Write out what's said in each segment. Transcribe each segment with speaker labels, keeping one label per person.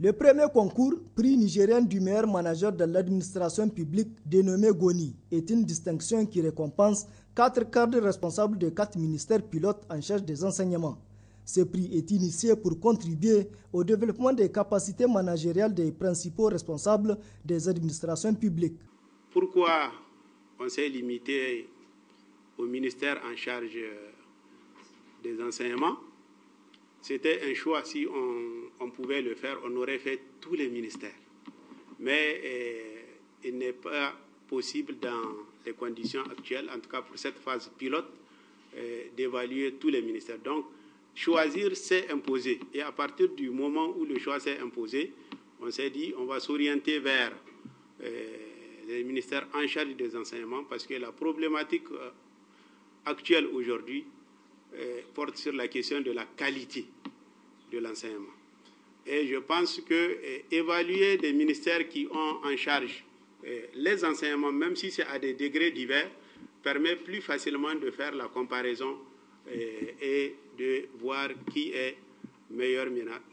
Speaker 1: Le premier concours, prix nigérien du meilleur manager de l'administration publique dénommé GONI, est une distinction qui récompense 4 cadres responsables de 4 ministères pilotes en charge des enseignements. Ce prix est initié pour contribuer au développement des capacités managériales des principaux responsables des administrations publiques.
Speaker 2: Pourquoi on s'est limité au ministère en charge des enseignements? C'était un choix, si on pouvait le faire, on aurait fait tous les ministères. Mais il n'est pas possible dans les conditions actuelles, en tout cas pour cette phase pilote, d'évaluer tous les ministères. Donc, choisir s'est imposé. Et à partir du moment où le choix s'est imposé, on s'est dit on va s'orienter vers les ministères en charge des enseignements parce que la problématique actuelle aujourd'hui porte sur la question de la qualité de l'enseignement. Et je pense que évaluer des ministères qui ont en charge les enseignements, même si c'est à des degrés divers, permet plus facilement de faire la comparaison et de voir qui est meilleur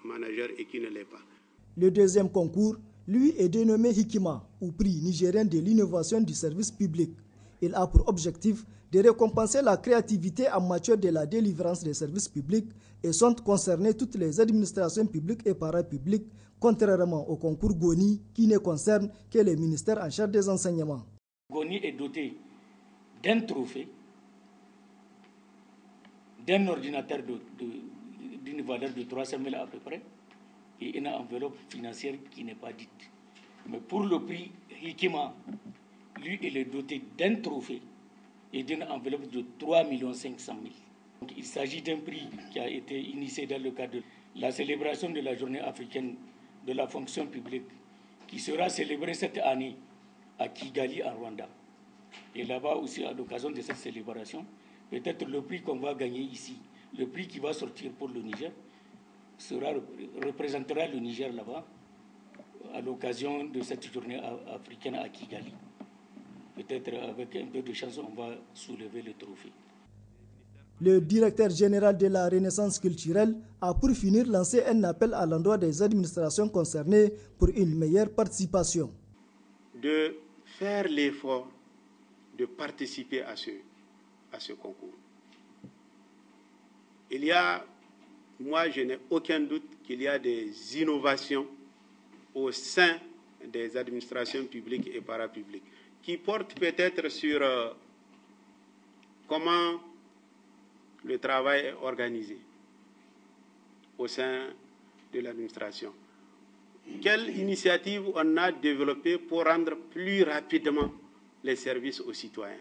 Speaker 2: manager et qui ne l'est pas.
Speaker 1: Le deuxième concours, lui, est dénommé Hikima, ou prix nigérien de l'innovation du service public. Il a pour objectif de récompenser la créativité en matière de la délivrance des services publics et sont concernées toutes les administrations publiques et parapubliques, contrairement au concours GONI qui ne concerne que les ministères en charge des enseignements.
Speaker 3: GONI est doté d'un trophée, d'un ordinateur d'une valeur de 300 000 à peu près et une enveloppe financière qui n'est pas dite. Mais pour le prix Hikima, lui, il est doté d'un trophée et d'une enveloppe de 3 500 000. Donc, il s'agit d'un prix qui a été initié dans le cadre de la célébration de la journée africaine de la fonction publique qui sera célébrée cette année à Kigali, en Rwanda. Et là-bas aussi, à l'occasion de cette célébration, peut-être le prix qu'on va gagner ici, le prix qui va sortir pour le Niger, représentera le Niger là-bas à l'occasion de cette journée africaine à Kigali. Peut-être avec un peu de chance, on va soulever le trophée.
Speaker 1: Le directeur général de la Renaissance culturelle a pour finir lancé un appel à l'endroit des administrations concernées pour une meilleure participation.
Speaker 2: De faire l'effort de participer à ce concours. Moi je n'ai aucun doute qu'il y a des innovations au sein des administrations publiques et parapubliques qui portent peut-être sur comment le travail est organisé au sein de l'administration. Quelle initiative on a développée pour rendre plus rapidement les services aux citoyens?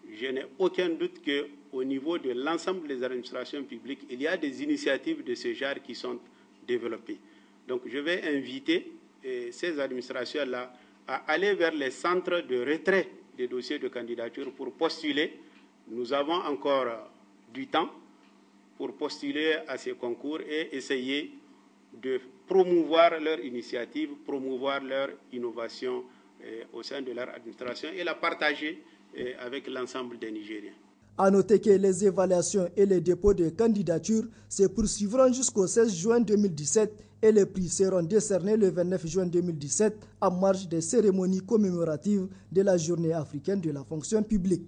Speaker 2: Je n'ai aucun doute qu'au niveau de l'ensemble des administrations publiques, il y a des initiatives de ce genre qui sont développées. Donc je vais inviter ces administrations-là à aller vers les centres de retrait des dossiers de candidature pour postuler. Nous avons encore du temps pour postuler à ces concours et essayer de promouvoir leur initiative, promouvoir leur innovation au sein de leur administration et la partager avec l'ensemble des Nigériens.
Speaker 1: À noter que les évaluations et les dépôts de candidatures se poursuivront jusqu'au 16 juin 2017 et les prix seront décernés le 29 juin 2017 en marge des cérémonies commémoratives de la Journée africaine de la fonction publique.